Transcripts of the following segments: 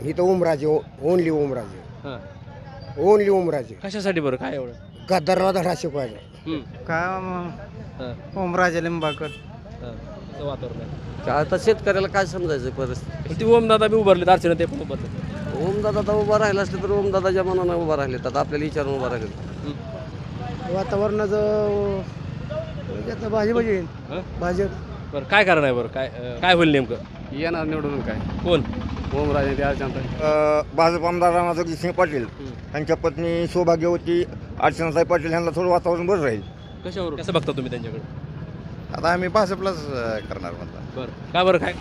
इथं ओमराजे ओनली ओमराजे हां ओनली ओमराजे कशासाठी बरं काय एवढं गद्दारला धडा शिकवायला काय हां ओमराजे लिंबाकर हां असं वातावरण आहे आता शेतकऱ्याला काय समजायचं परिस्थिती पण ती ओमदादा बी उभारले अर्चना ते पण उभारले ओमदादा तर उभा राहिला असले तर ओमदादाच्या मनानं उभा राहिले तर आपल्याला विचारून उभा राहिले वातावरणाचं भाजप येईल हां भाजप बरं काय कारण आहे बरं काय काय होईल नेमकं येणार निवडून काय कोण ओमराजे अर्चना भाजप आमदार राणाजोगी सिंह पाटील यांच्या पत्नी सौभाग्यवती अर्चनाताई पाटील यांना थोडं वातावरण बरं राहील कशावर कसं बघता तुम्ही त्यांच्याकडे आता आम्ही भाजपलाच करणार म्हणता बरं का बरं काय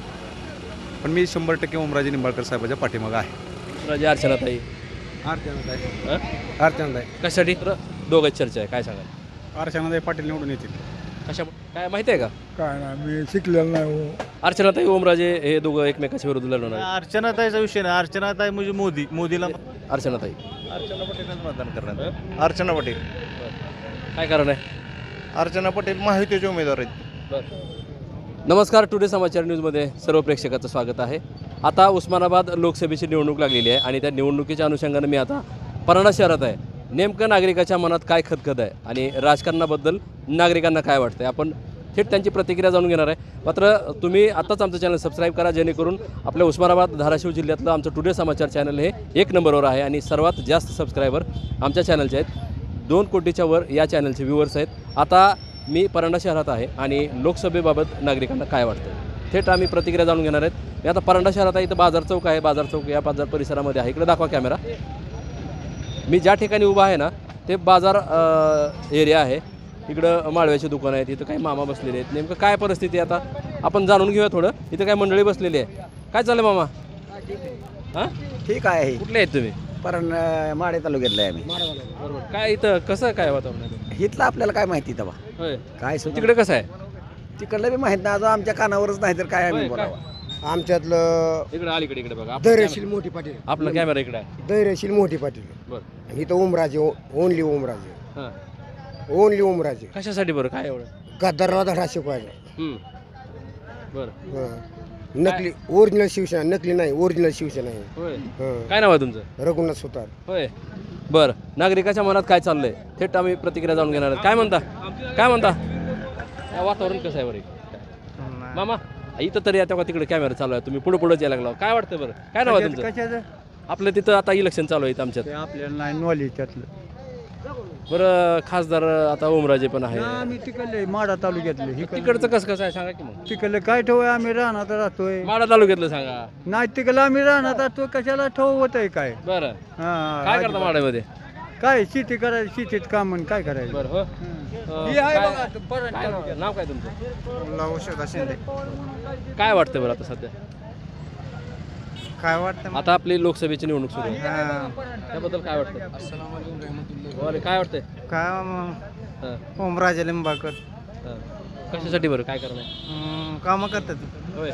पण मी 100% ओमराजे निंबाळकर साहेबाच्या पाठीमागं आहे राजे अर्चनाताई अर्चनाताई हां अर्चनाताई कशासाठी दोघांची चर्चा आहे काय सांगा अर्चनाताई पाटील निवडून येतील कशा काय माहिती आहे का काय ना मी शिकलेलं नाही अर्चनाताई ओमराजे हे दोघं एकमेकाच्या विरुद्ध लढवणार आहेत. अर्चनाताईचा विषय नाही अर्चनाताई म्हणजे मोदीला अर्चनाताई अर्चना पटेलच मतदान करणार अर्चना पटेल काय कारण आहे अर्चना पटेल महायुतीचे उमेदवार आहेत नमस्कार टुडे समाचार न्यूजमध्ये सर्व प्रेक्षकाचं स्वागत आहे आता उस्मानाबाद लोकसभेची निवडणूक लागलेली आहे आणि त्या निवडणुकीच्या अनुषंगानं मी आता परांडा शहरात आहे नेमकं नागरिकाच्या मनात काय खदखद आहे आणि राजकारणाबद्दल नागरिकांना काय वाटतं आहे आपण थेट त्यांची प्रतिक्रिया जाणून घेणार आहे मात्र तुम्ही आत्ताच आमचं चॅनल सबस्क्राईब करा जेणेकरून आपल्या उस्मानाबाद धाराशिव जिल्ह्यातलं आमचं टुडे समाचार चॅनल हे 1 नंबरवर आहे आणि सर्वात जास्त सबस्क्रायबर आमच्या चॅनलचे आहेत 2 कोटीच्या वर या चॅनलचे व्ह्यूवर्स आहेत आता मी परांडा शहरात आहे आणि लोकसभेबाबत नागरिकांना काय वाटतं थेट आम्ही प्रतिक्रिया जाणून घेणार आहेत मी आता परांडा शहरात आहे इथं बाजार चौक आहे बाजार चौक या बाजार परिसरामध्ये आहे इकडे दाखवा कॅमेरा मी ज्या ठिकाणी उभा आहे ना ते बाजार एरिया आहे इकडं माळव्याची दुकानं आहेत इथं काही मामा बसलेले आहेत नेमकं काय परिस्थिती आहे आता आपण जाणून घेऊया थोडं इथं काय मंडळी बसलेली आहे काय चाललं मामा हां ठीक आहे कुठले आहेत तुम्ही पण माडे तालुक्यातलं आहे आम्ही बरोबर काय इथं कसं काय वातावरण आहे इथलं आपल्याला काय माहिती तेव्हा होय काय तिकडे कसं आहे तिकडलं बी माहित नाही अजून आमच्या कानावरच नाही तर काय आम्ही होय, काय? बोलावं आमच्यातलं इकडे अलीकडे इकडे बघा धैर्यशील मोठी पाटील आपला कॅमेरा इकडे आहे धैर्यशील मोठी पाटील बरं इथं ओमराजे ओनली ओमराजे हां ओनली ओमराजे कशासाठी बरं काय एवढं गद्दारला धडा शिकवायला बरं हं. नकली ओरिजिनल शिवसेना नकली नाही ओरिजिनल शिवसेना आहे होय हं. काय नाव आहे तुमचं रघुनाथ सुतार होय बरं नागरिकाच्या मनात काय चाललंय थेट आम्ही प्रतिक्रिया जाणून घेणार आहोत. काय म्हणता काय म्हणता या वातावरण कसं आहे बरं इकडं? मामा इथं तरी आता तिकडे कॅमेरा चालू आहे तुम्ही पुढे पुढे यायला लागला काय वाटतं बरं काय नाव आहे तुमचं कशाचं आपलं तिथं आता इलेक्शन चालू आहे इथं आमच्यात ते आपल्याला नाही नॉलेज त्यातलं बरं खासदार आता ओमराजे पण आहे आम्ही तिकडले माडा तालुक्यातले तिकडचं कसं कसं आहे सांगा की मग तिकडले काय ठेवूय आम्ही राहणार राहतोय माडा तालुक्यातलं सांगा नाही तिकडलं आम्ही राहणार राहतोय कशाला ठेव होत आहे काय बरं हा काय करता माड्यामध्ये काय शेती करायची शेतीत काम आणि काय करायचं बरं हो हे आहे काय- बघा, परांडा काय तालुक्यात. नाव काय तुमचं औषधा शिंदे काय वाटतं बरं आता सध्या काय वाटतं आता आपली लोकसभेची निवडणूक सुरू आहे हा. त्याबद्दल काय वाटतं बरं काय वाटतंय काय हां, ओमराजे लिंबाकर हां. कशासाठी बरं काय करणं आहे कामं करतात होय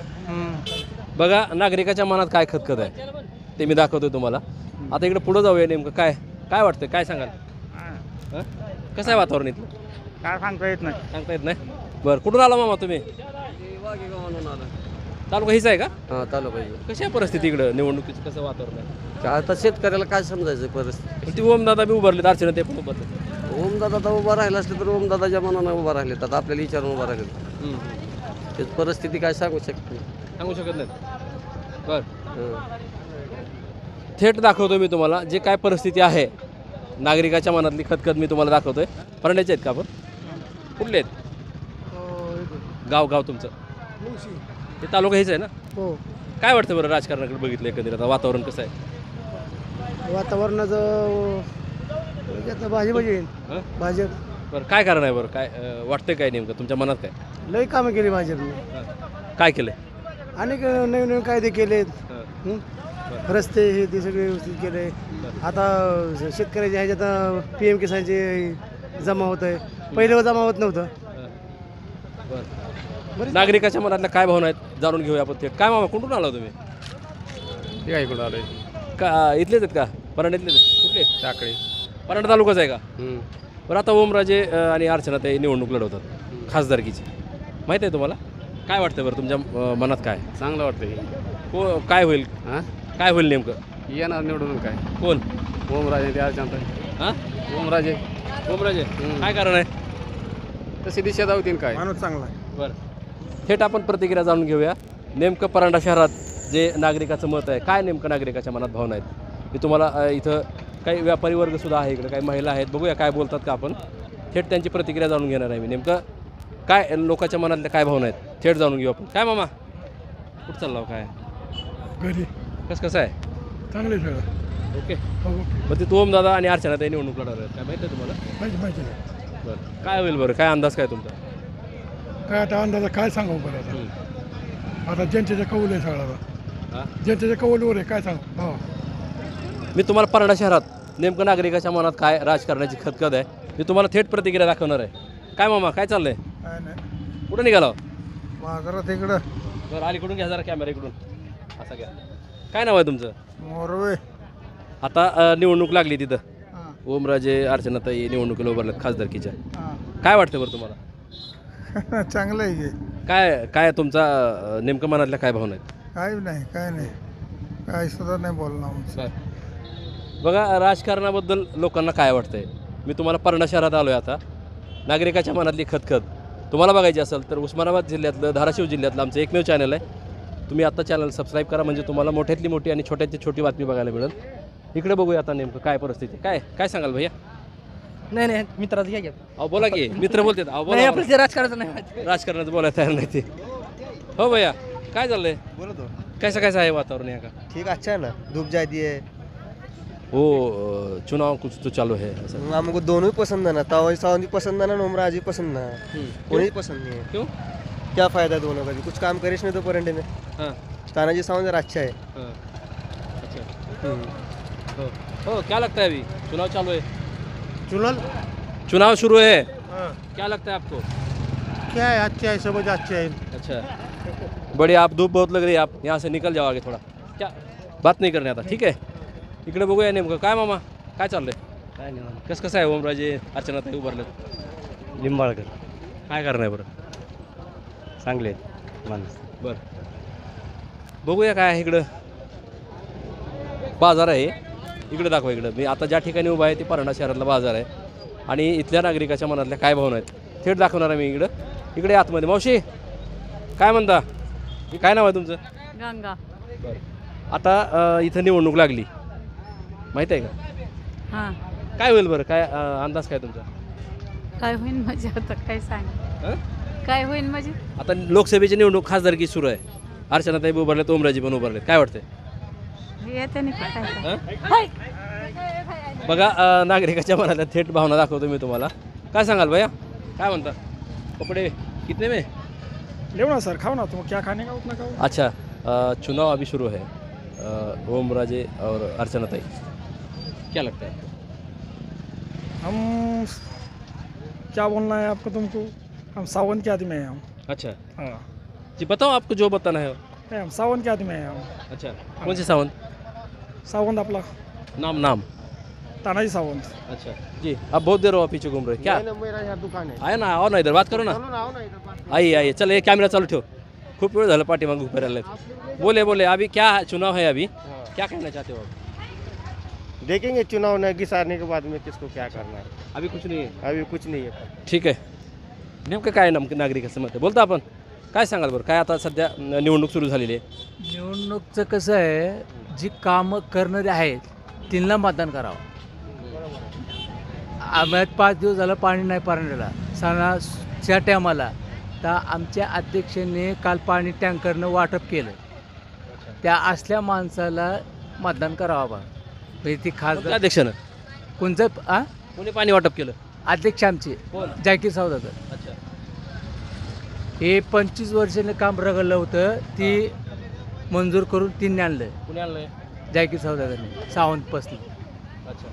बघा नागरिकाच्या मनात काय खतखत आहे ते मी दाखवतोय तुम्हाला आता इकडे पुढं जाऊया नेमकं काय काय वाटतं काय सांगाल हां? कसं आहे वातावरण इथलं काय सांगता येत नाही सांगता येत नाही बरं कुठून आला मामा तुम्ही तालुका हीच आहे का हां तालुका कशी आहे परिस्थिती इकडं निवडणुकीचं कसं वातावरण आहे आता शेतकऱ्याला काय समजायचं परिस्थिती पण ती ओमदादा बी उभारले अर्चना ते पण उभारले ओमदादा तर उभा राहिला असले तर ओमदादाच्या मनानं उभा राहिले तर आपल्याला विचारून उभा राहिले त्याची परिस्थिती काय सांगू शकते सांगू शकत नाहीत बरं हं. थेट दाखवतो मी तुम्हाला जे काय परिस्थिती आहे नागरिकाच्या मनातली खतखत मी तुम्हाला दाखवतोय परांड्याचे आहेत का आपण कुठले आहेत गाव गाव तुमचं हे तालुका हेच आहे ना हो काय वाटतं बरं राजकारणाकडे बघितलं एकंदरीत आता वातावरण कसं आहे वातावरणाचं भाजप येईल हं? भाजप बरं काय कारण आहे बरं काय वाटतंय काय नेमकं तुमच्या मनात काय लई कामं केली भाजपने काय केलंय अनेक नवीन नवीन कायदे केलेत हं. रस्ते हे ते सगळे व्यवस्थित केले आता शेतकऱ्याच्या ह्याच्यात PM किसानचे जमा होत आहे पहिलं जमा होत नव्हतं बरं नागरिकाच्या मनातल्या काय भावना आहेत जाणून घेऊया आपण थेट काय मामा कुठून आला तुम्ही ते काय इकडं आलोय का इथलेच आहेत का परांड्यातलेच आहेत? कुठले टाकळी परांडा तालुकाच आहे का हं. बरं आता ओमराजे आणि अर्चना ते निवडणूक लढवतात खासदारकीची माहीत आहे तुम्हाला काय वाटतं बरं तुमच्या मनात काय चांगलं वाटतं काय होईल हां काय होईल नेमकं? येणार निवडून काय कोण? ओमराजे ते अर्चना हां ओमराजे ओमराजे. काय कारण आहे? तशी दिशा दावतीन काय माणूस चांगला आहे. बरं थेट आपण प्रतिक्रिया जाणून घेऊया. नेमकं परांडा शहरात जे नागरिकाचं मत आहे, काय नेमकं नागरिकाच्या मनात भावना आहेत, मी तुम्हाला इथं काही व्यापारी वर्गसुद्धा आहे, इकडे काही महिला आहेत, बघूया काय बोलतात का आपण. थेट त्यांची प्रतिक्रिया जाणून घेणार आहे मी. नेमकं काय लोकांच्या मनातल्या काय भावना आहेत थेट जाणून घेऊ आपण. काय मामा कुठं चालला हो? काय घरी कसं आहे? चांगले सगळं ओके. हो मग ते ओम दादा आणि अर्चना ताई निवडणूक लढणार आहेत, काय माहिती आहे तुम्हाला? माहिती बरं काय होईल बरं? काय अंदाज काय तुमचा? काय आता अंदाजा काय सांगू बरं आता जनतेच्या कौल आहे सगळा हां जनतेच्या कौलवर आहे काय सांगू हो मी तुम्हाला परांडा शहरात नेमकं नागरिकाच्या मनात काय राजकारणाची खतखत आहे मी तुम्हाला थेट प्रतिक्रिया दाखवणार आहे. काय मामा काय चाललंय? काय नाही कुठं निघाला? बाजारात इकडं बरं अलीकडून घ्या जरा कॅमेरा इकडून असा घ्या. काय नाव आहे तुमचं? मोरवे आता निवडणूक लागली तिथं ओमराजे अर्चनाताई निवडणुकीला उभारल्यात खासदारकीच्या. काय वाटतं बरं तुम्हाला? चांगलं आहे की काय काय तुमचा नेमकं मनातल्या काय भावना आहेत? काय नाही काय सुद्धा नाही बोलणार बघा राजकारणाबद्दल लोकांना काय वाटतंय मी तुम्हाला परांडा शहरात आलो आहे. आता नागरिकाच्या मनातली खतखत तुम्हाला बघायची असेल तर उस्मानाबाद जिल्ह्यातलं धाराशिव जिल्ह्यातलं आमचं एकमेव चॅनल आहे. तुम्ही आता चॅनल सबस्क्राईब करा म्हणजे तुम्हाला मोठ्यातली मोठी आणि छोट्यातली छोटी बातमी बघायला मिळेल. इकडे बघूया आता नेमकं काय परिस्थिती काय काय सांगाल भैया? नाही मित्राचं घ्या घ्या अहो बोला की मित्र बोलतात. अहो नाही बोला आपलं ते राजकारणाचं नाही माहिती. राजकारणाचं बोलायला तयार नाही ते. हो भैया काय चाललंय? बोलतो कैसा आहे वातावरण यहाँ का? ठीक अच्छा है ना धूप जाती है वो चुनाव कुछ तो चालू है ऐसा. हमको दोनों ही पसंद है ना सावन भी पसंद है ना ओमराज भी पसंद है कोई पसंद नहीं है क्यों? क्या फायदा है दोनों का भी कुछ काम करेश नहीं तो परंडे ने हाँ तानाजी सावंत जरा अच्छा है हाँ अच्छा हो क्या लगता है अभी चुनाव चालू है? चुनाव शुरू है क्या लगता है आपको? क्या है अच्छा है समझ अच्छा है अच्छा बड़ी आप धूप बहुत लग रही है आप यहाँ से निकल जाओ आगे थोड़ा. क्या बात नाही करणे आता ठीक आहे. इकडे बघूया नेमकं काय मामा काय चाललंय? काय नाही कसं आहे ओमराजे अर्चनाताई उभारलेत? लिंबाळकर काय करणार आहे बरं? चांगले आहेत माणूस. बरं बघूया काय आहे इकडं बाजार आहे. इकडे दाखवा इकडं मी आता ज्या ठिकाणी उभा आहे ते परांडा शहरातला बाजार आहे आणि इथल्या नागरिकाच्या मनातल्या काय भावना आहेत थेट दाखवणार आहे मी इकडे आतमध्ये. मावशी काय म्हणता? काय नाव आहे तुमचं? गंगा. बरं आता इथं निवडणूक लागली माहीत आहे का? हां काय होईल बरं? काय अंदाज काय तुमचा? काय होईल म्हणजे आता काय सांग हं? काय होईल म्हणजे आता लोकसभेची निवडणूक खासदारकी सुरू आहे. अर्चनाताई उभारलेत ओमराजे पण उभारलेत. काय वाटतंय? येते नाही काय हं? बघा नागरिकाच्या मनातल्या थेट भावना दाखवतो मी तुम्हाला. काय सांगाल भैया काय म्हणता? कपडे कितने में? लेव ना सर खाओ ना तुम क्या खाने का उतना खाओ. अच्छा चुनाव अभी शुरू है ओमराजे और अर्चनाताई क्या लगता है? हम क्या बोलना है आपको तुमको हम सावन के आदमी हैं हम अच्छा हाँ जी बताओ आपको जो बताना है. हम सावन के आदमी हैं हम अच्छा कौन से सावंत? सावंत आपला नाम तानाजी सावंत. अच्छा जी आप बहुत देर हो पीछे घूम रहे क्या? मेरा यहाँ दुकान है आए ना आओ ना इधर बात करो ना. आइए चल ये कैमरा चालू ठेव. खूप वेळ झालं पाठीमागं उभे राहिले. बोले अभी क्या चुनाव है अभी क्या कहना चाहते हो आप? देखेंगे चुनाव न घिसारने के बाद में किसको क्या करना है अभी कुछ नहीं है. अभी कुछ नहीं है. ठीक आहे. नेमकं काय नागरिकाचं मत आहे बोलता आपण काय सांगाल बरं? काय आता सध्या निवडणूक सुरू झालेली आहे. निवडणूकचं कसं आहे जी कामं करणारे आहेत त्यांना मतदान करावं. आम्हाला 5 दिवस झालं पाणी नाही पारण्याला सणाच्या टायमाला तर आमच्या अध्यक्षांनी काल पाणी टँकरनं वाटप केलं. त्या असल्या माणसाला मतदान करावं बा. म्हणजे ती कोणत्या खासदार अध्यक्षानं कोणचं कोणी पाणी वाटप केलं? अध्यक्ष आमचे कोण? जाकीर सौदागर. अच्छा हे 25 वर्षाने काम रगडलं होतं ती मंजूर करून तिने आणलं. कुणी आणलंय? जाकीर सौदागरने सावंतपासून. अच्छा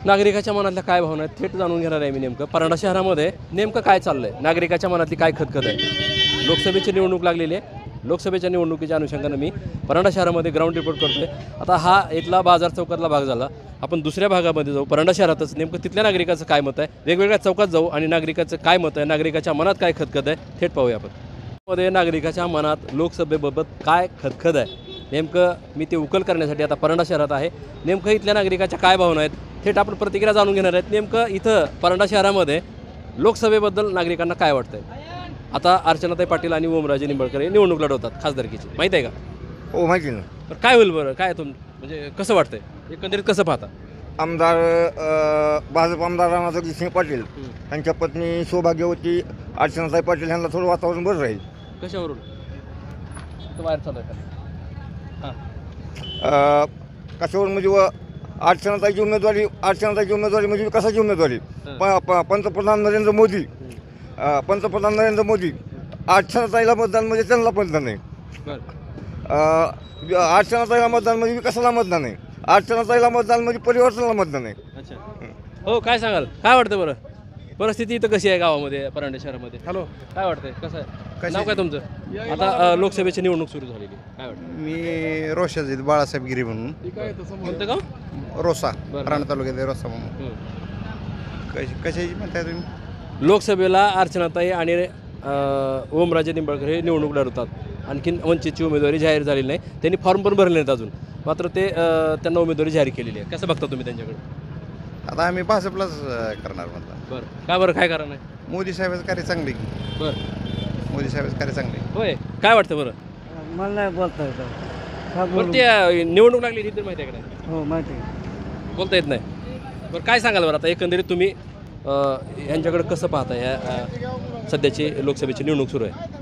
नागरिकाच्या मनातल्या काय भावना आहेत थेट जाणून घेणार आहे मी. नेमकं परांडा शहरामध्ये नेमकं काय चाललंय नागरिकाच्या मनातली काय खतखत आहे. लोकसभेची निवडणूक लागलेली आहे. लोकसभेच्या निवडणुकीच्या अनुषंगानं मी परांडा शहरामध्ये ग्राउंड रिपोर्ट करतोय. आता हा इथला बाजार चौकातला भाग झाला. आपण दुसऱ्या भागामध्ये जाऊ परांडा शहरातच नेमकं तिथल्या नागरिकाचं काय मत आहे. वेगवेगळ्या चौकात जाऊ आणि नागरिकाचं काय मत आहे नागरिकाच्या मनात काय खतखत आहे थेट पाहूया आपण. मध्ये नागरिकाच्या मनात लोकसभेबाबत काय खतखत आहे नेमकं मी ते उकल करण्यासाठी आता परांडा शहरात आहे. नेमकं इथल्या नागरिकाच्या काय भावना आहेत थेट आपण प्रतिक्रिया जाणून घेणार आहेत. नेमकं इथं परांडा शहरामध्ये लोकसभेबद्दल नागरिकांना काय वाटतंय. आता अर्चनाताई पाटील आणि ओमराजे निंबाळकर हे निवडणूक लढवतात खासदारकीची, माहीत आहे का? हो माहिती ना. तर काय होईल बरं, काय म्हणजे कसं वाटतंय, एकंदरीत कसं पाहता? आमदार भाजप आमदार राणाजोगी सिंह पाटील यांच्या पत्नी सौभाग्यवती अर्चनाताई पाटील यांना थोडं वातावरण बरं राहील. कशावरून तो बाहेर चालू आहे का? हां, कशावर म्हणजे अर्चनाताईची उमेदवारी म्हणजे विकासाची उमेदवारी. पंतप्रधान नरेंद्र मोदी अर्चनाताईला मतदान म्हणजे त्यांना मतदान आहे. बरं. अर्चनाताईला मतदान म्हणजे विकासाला मतदान आहे. अर्चनाताईला मतदान म्हणजे परिवर्तनाला मतदान आहे. अच्छा. हो, काय सांगाल, काय वाटतं बरं, परिस्थिती इथं कशी आहे गावामध्ये, परांडा शहरामध्ये? हॅलो, काय वाटतंय, कसं आहे, नाव काय तुमचं? आता लोकसभेची निवडणूक सुरू झालेली, काय वाटतं? मी रोशाजीत बाळासाहेब गिरी म्हणून, कोणतं गाव? रोसा, बरं. राणा तालुक्यात रोसा म्हणून. कशाची म्हणताय तुम्ही? लोकसभेला अर्चनाताई आणि ओमराजे निंबाळकर हे निवडणूक लढवतात. आणखीन वंचितची उमेदवारी जाहीर झालेली नाही, त्यांनी फॉर्म पण भरले नाहीत अजून, मात्र ते त्यांना उमेदवारी जाहीर केलेली आहे. कसं बघता तुम्ही त्यांच्याकडे? आता आम्ही भाजपलाच करणार म्हणता. बरं, का बरं, काय कारण आहे? मोदी साहेबाचं कार्य चांगली. बरं, मोदी साहेबाचं कार्य चांगली. होय, काय वाटतं बरं? मला नाही बोलता येतं. बरं, ते निवडणूक लागली ही तर माहिती आहे का नाही? हो माहिती आहे. बोलता येत नाही. बरं, काय सांगाल बरं आता एकंदरीत तुम्ही यांच्याकडे कसं पाहता, ह्या सध्याची लोकसभेची निवडणूक सुरू आहे?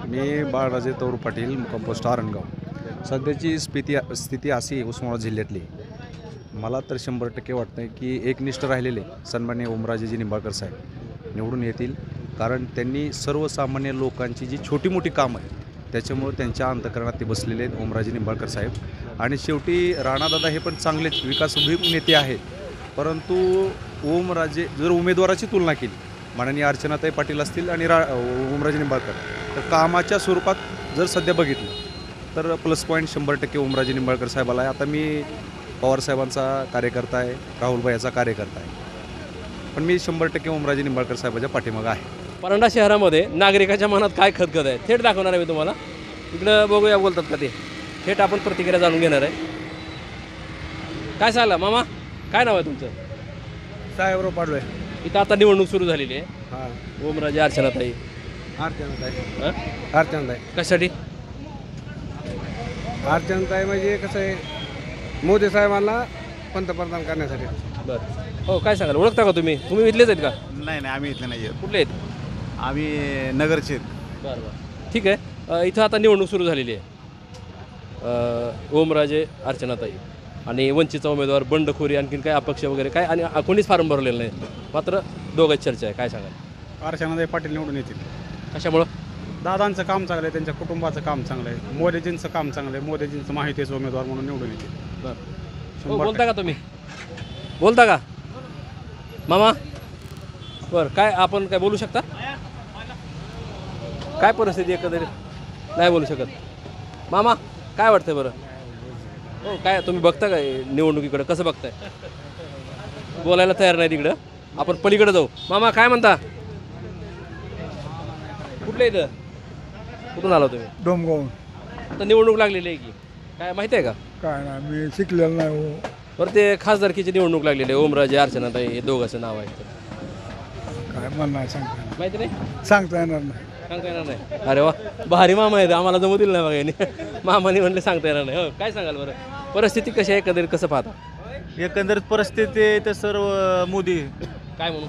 मी बाळराजे तौर पाटील, मुक्काम पोस्ट आरणगाव. सध्याची स्थिती अशी आहे उस्मानाबाद जिल्ह्यातली, मला तर 100% वाटतं की एकनिष्ठ राहिलेले सन्माननीय ओमराजेजी निंबाळकर साहेब निवडून येतील. कारण त्यांनी सर्वसामान्य लोकांची जी छोटी मोठी कामं आहेत त्याच्यामुळे त्यांच्या अंतःकरणात ते बसलेले आहेत ओमराजे निंबाळकर साहेब. आणि शेवटी राणादादा हे पण चांगलेच विकासभिमुख नेते आहेत, परंतु ओमराजे जर उमेदवाराची तुलना केली, माननीय अर्चनाताई पाटील असतील आणि ओमराजे निंबाळकर, तर कामाच्या स्वरूपात जर सध्या बघितलं तर प्लस पॉईंट 100% ओमराजे निंबाळकर साहेबाला आहे. आता मी पवारसाहेबांचा कार्यकर्ता आहे, राहुलभाईचा कार्यकर्ता आहे, पण मी 100% ओमराजे निंबाळकर साहेबाच्या पाठीमागं आहे. परांडा शहरामध्ये नागरिकाच्या मनात काय खदखद आहे थेट दाखवणार आहे मी तुम्हाला. इकडं बघूया बोलतात का ते, थेट आपण प्रतिक्रिया जाणून घेणार आहे. काय सांगला मामा, काय नाव आहे तुमचं? साहेबराव पाडवे. इथं आता निवडणूक सुरू झालेली आहे. हां, ओमराजे अर्चनाताई, अर्चनाताई. कशासाठी? अर्चनाताई म्हणजे कसं आहे, मोदी साहेबांना पंतप्रधान करण्यासाठी. बरं, हो, काय सांगाल, ओळखता का तुम्ही? तुम्ही इथलेच आहेत का? नाही, आम्ही इथले नाही आहेत. कुठले आहेत? आम्ही नगरचे. बरं, ठीक आहे. इथं आता निवडणूक सुरू झालेली आहे. ओमराजे अर्चनाताई आणि वंचितचा उमेदवार, बंडखोरी, आणखीन काय अपक्ष वगैरे काय, आणि कोणीच फॉर्म भरलेलं नाही, मात्र दोघांची चर्चा आहे. काय सांगाल? अर्चनाताई पाटील निवडून येतील. कशामुळं? दादांचं काम चांगलं आहे, त्यांच्या कुटुंबाचं काम चांगलं आहे, मोदीजींचं काम चांगलं आहे, मोदीजींचं माहितीचं उमेदवार म्हणून निवडून येतील. बरं, हो, बोलता का तुम्ही? बोलता का मामा? बरं, काय आपण काय बोलू शकता? काय परिस्थिती एकंदरीत नाही बोलू शकत. मामा, काय वाटतंय बरं? हो, काय तुम्ही बघता का निवडणुकीकडं, कसं बघताय? बोलायला तयार नाही तिकडं, आपण पलीकडे जाऊ. मामा, काय म्हणता? कुठलं इथं, कुठून आला तुम्ही? डोमगावून. आता निवडणूक लागलेली आहे की काय, माहिती आहे का? काय नाही, मी शिकलेलं नाही हो. बरं, ते खासदारकीची निवडणूक लागलेली आहे, ओमराजे अर्चनाताई हे दोघांचं नाव आहे. काय मला नाही सांगता येणार. माहिती नाही, सांगता येणार नाही. सांगता येणार नाही. अरे वा, भारी मामा आहे, आम्हाला जमू दिलं नाही बघा यांनी. मामाने म्हणले सांगता येणार नाही. हो, काय सांगाल बरं, परिस्थिती कशी आहे एकंदरीत, कसं पाहता? एकंदरीत परिस्थिती तर सर्व मोदी, काय म्हणू,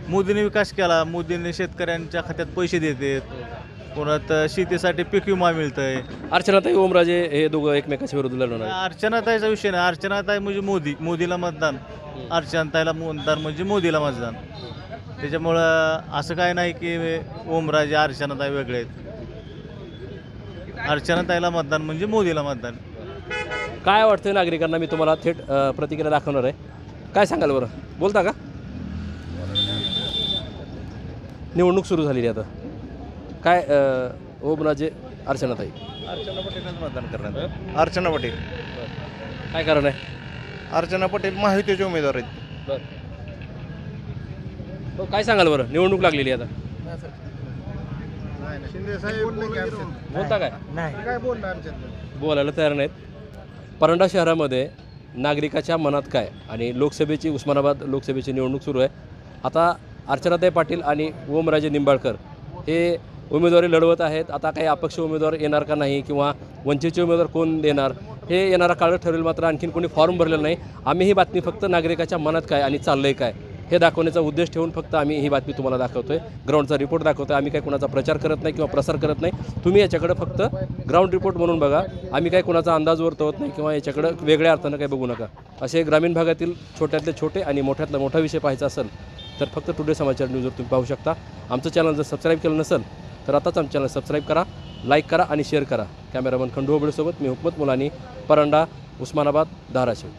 मोदीने विकास केला, मोदीने शेतकऱ्यांच्या खात्यात पैसे देतात, पुन्हा शेतीसाठी पीक विमा मिळतंय. अर्चनाताई ओमराजे हे दोघं एकमेकाच्या विरोधात लढवणार आहेत. अर्चनाताईचा विषय नाही, अर्चनाताई म्हणजे मोदीला मतदान, अर्चनाताईला मतदान म्हणजे मोदीला मतदान. त्याच्यामुळं असं काय नाही की ओमराजे अर्चनाताई वेगळे आहेत. अर्चनाताईला मतदान म्हणजे मोदीला मतदान. काय वाटतं नागरिकांना, मी तुम्हाला थेट प्रतिक्रिया दाखवणार आहे. काय सांगाल बरं, बोलता का? निवडणूक सुरू झालेली आता, काय ओमराजे अर्चनाताई? अर्चना पटेलच मतदान करणार. अर्चना पटेल. काय कारण आहे? अर्चना पटेल माहितीचे उमेदवार आहेत. बरं, हो, काय सांगाल बरं, निवडणूक लागलेली आता, बोलता काय नाही बोलायला तयार नाहीत. परंडा शहरामध्ये नागरिकाच्या मनात काय आणि लोकसभेची उस्मानाबाद लोकसभेची निवडणूक सुरू आहे. आता अर्चनाताई पाटील आणि ओमराजे निंबाळकर हे उमेदवारी लढवत आहेत. आता काही अपक्ष उमेदवार येणार का नाही किंवा वंचितचे उमेदवार कोण देणार हे येणारा काळ ठरेल. मात्र आणखीन कोणी फॉर्म भरलेलं नाही. आम्ही ही बातमी फक्त नागरिकाच्या मनात काय आणि चाललं आहे काय हे दाखवण्याचा उद्देश ठेवून फक्त आम्ही ही बातमी तुम्हाला दाखवतो आहे. ग्राउंडचा रिपोर्ट दाखवतो आहे. आम्ही काही कोणाचा प्रचार करत नाही किंवा प्रसार करत नाही. तुम्ही याच्याकडे फक्त ग्राउंड रिपोर्ट म्हणून बघा. आम्ही काही कोणाचा अंदाज वर्तवत नाही किंवा याच्याकडं वेगळ्या अर्थानं काही बघू नका. असे ग्रामीण भागातील छोट्यातले छोटे आणि मोठ्यातला मोठा विषय पाहायचा असेल तर फक्त टुडे समाचार न्यूजवर तुम्ही पाहू शकता. आमचं चॅनल जर सबस्क्राईब केलं नसेल तर आताच आमचं चॅनल सबस्क्राईब करा, लाईक करा आणि शेअर करा. कॅमेरामन खंडू ओबळेसोबत मी हुकमत मुलानी, परंडा, उस्मानाबाद, धाराशिव.